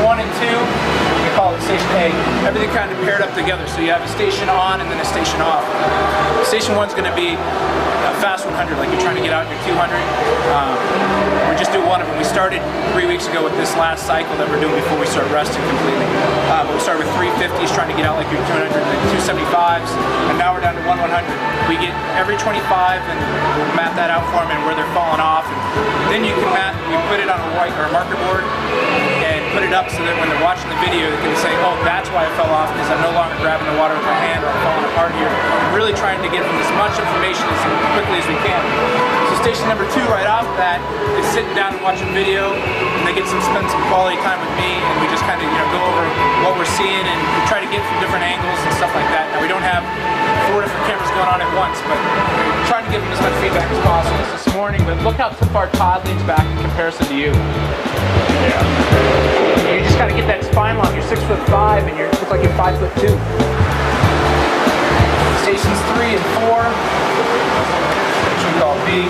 1 and 2, we call it station A. Everything kind of paired up together. So you have a station on and then a station off. Station 1 is going to be a fast 100, like you're trying to get out in your 200. We just do one of them. We started 3 weeks ago with this last cycle that we're doing before we start resting completely. But we started with 350s, trying to get out like your 200 and 275s, and now we're down to 100. We get every 25 and we'll map that out for them and where they're falling off. And then you can map, you put it on a white or a marker board and put it up so that when they're watching the video they can say, oh, that's why I fell off, because I'm no longer grabbing the water with my hand or I'm falling apart here. I'm really trying to give them as much information as quickly as we can. So station number 2 right off that is sitting down and watching video, and they get to spend some quality time with me, and we just kind of go over what we're seeing and we try to get from different angles and stuff like that. Now we don't have 4 different cameras going on at once, but we're trying to give them as much feedback as possible. This morning, but look how far Todd leans back in comparison to you. Yeah. You just got to get that spine lock. You're 6'5" and you look like you're 5'2". Stations 3 and 4, which we call B,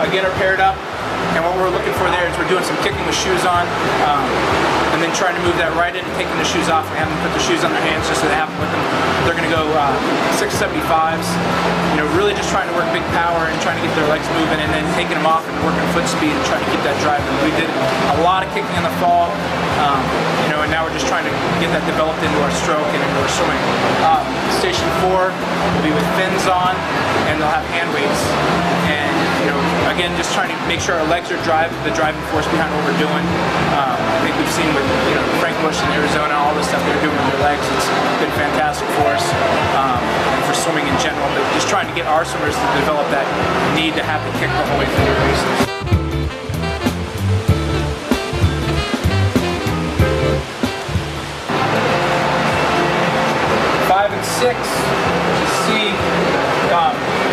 again are paired up. And what we're looking for there is we're doing some kicking with shoes on, and then trying to move that right in and taking the shoes off and having them put the shoes on their hands just so they have them with them. They're going to go 675s, really just trying to work big power and trying to get their legs moving, and then taking them off and working foot speed and trying to keep that driving. We did a lot of kicking in the fall, and now we're just trying to get that developed into our stroke and into our swimming. Station 4 will be with fins on, and they'll have hand weights. And again, just trying to make sure our legs are the driving force behind what we're doing. I think we've seen with Frank Bush in Arizona, all the stuff they're doing with their legs. It's been fantastic for us and for swimming in general. But just trying to get our swimmers to develop that need to have the kick the whole way through their races.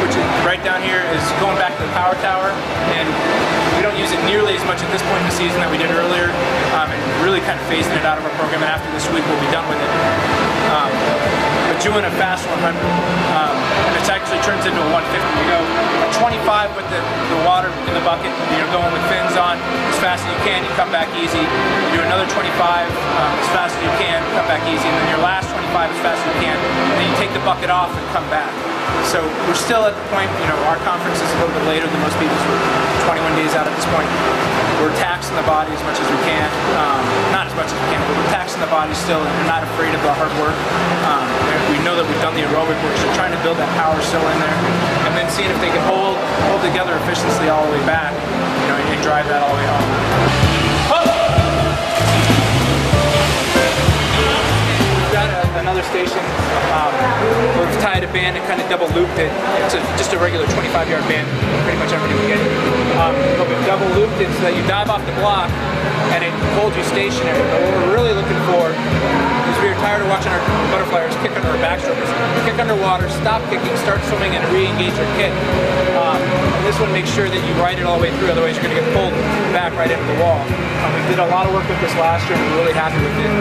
Which is right down here, is going back to the power tower, and we don't use it nearly as much at this point in the season that we did earlier, and really kind of phasing it out of our program, and after this week we'll be done with it. But doing a fast 100, and it actually turns into a 150. You go a 25 with the water in the bucket, going with fins on as fast as you can, you come back easy. You do another 25 as fast as you can, come back easy, and then your last 25 as fast as you can, and then you take the bucket off and come back. So we're still at the point, our conference is a little bit later than most people's. We're 21 days out at this point. We're taxing the body as much as we can. Not as much as we can, but we're taxing the body still, and we're not afraid of the hard work. We know that we've done the aerobic work, so trying to build that power still in there. And then seeing if they can hold together efficiently all the way back, and drive that all the way home. Another station, we've tied a band and kind of double looped it. It's just a regular 25-yard band, pretty much everybody will get it. But we've double looped it so that you dive off the block and it holds you stationary. But what we're really looking for is we are tired of watching our butterflies kick under our backstrokers. Kick underwater, stop kicking, start swimming, and re-engage your kick. And this one makes sure that you ride it all the way through, otherwise you're going to get pulled back right into the wall. We did a lot of work with this last year and we're really happy with it.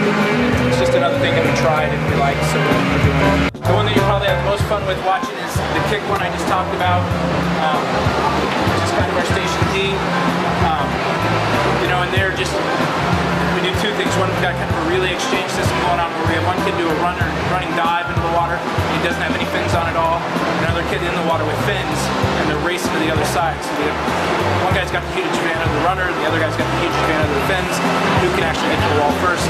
It's just another thing that we tried and we like, so we're doing it. The one that you probably have the most fun with watching is the kick one I just talked about, which is kind of our station D. And there we do 2 things. One, we've got kind of a relay exchange system going on where we have one kid do a running dive into the water. He doesn't have any fins on at all. Another kid in the water with fins, and they're racing to the other side. So one guy's got the huge advantage of the runner, the other guy's got the huge advantage of the fins. Who can actually get to the wall first?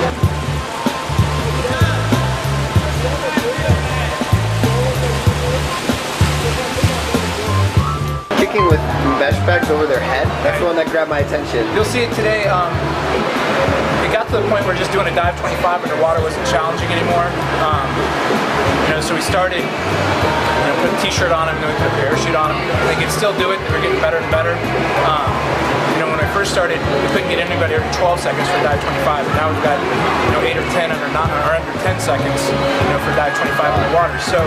Kicking with mesh bags over their head, that's the one that grabbed my attention. You'll see it today. It got to the point where just doing a dive 25 underwater wasn't challenging anymore. So we started, put a t-shirt on them, then we put a parachute on them. They could still do it, they were getting better and better. When I first started, we couldn't get anybody every 12 seconds for dive 25, and now we've got 8 or 10 under 10 seconds for dive 25 underwater. So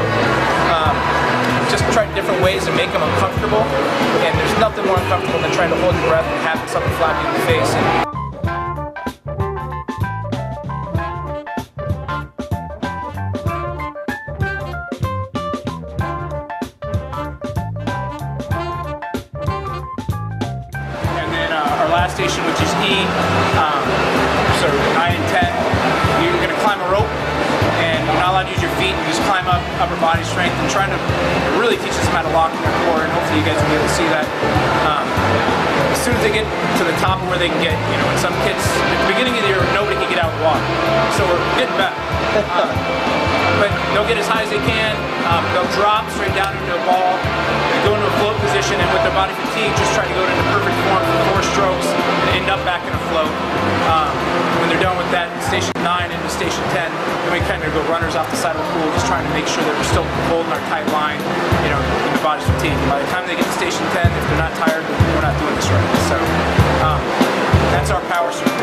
just tried different ways to make them uncomfortable, and there's nothing more uncomfortable than trying to hold your breath and having something flap you in the face. Last station, which is E, so 9 and 10. upper body strength and trying to really teach them how to lock in their core, and hopefully you guys will be able to see that. As soon as they get to the top of where they can get, you know, and some kids, at the beginning of the year, nobody can get out of the water. So we're getting better. But they'll get as high as they can. They'll drop straight down into a ball, go into a float position, and with their body fatigue, just try to go into perfect form for 4 strokes and end up back in a float. When they're done with that, station 9 into station 10, then we kind of go runners off the side of the pool, just trying to make sure that we're still holding our tight line, you know, when the body's fatigued. By the time they get to station 10, if they're not tired, we're not doing this right. So that's our power circle.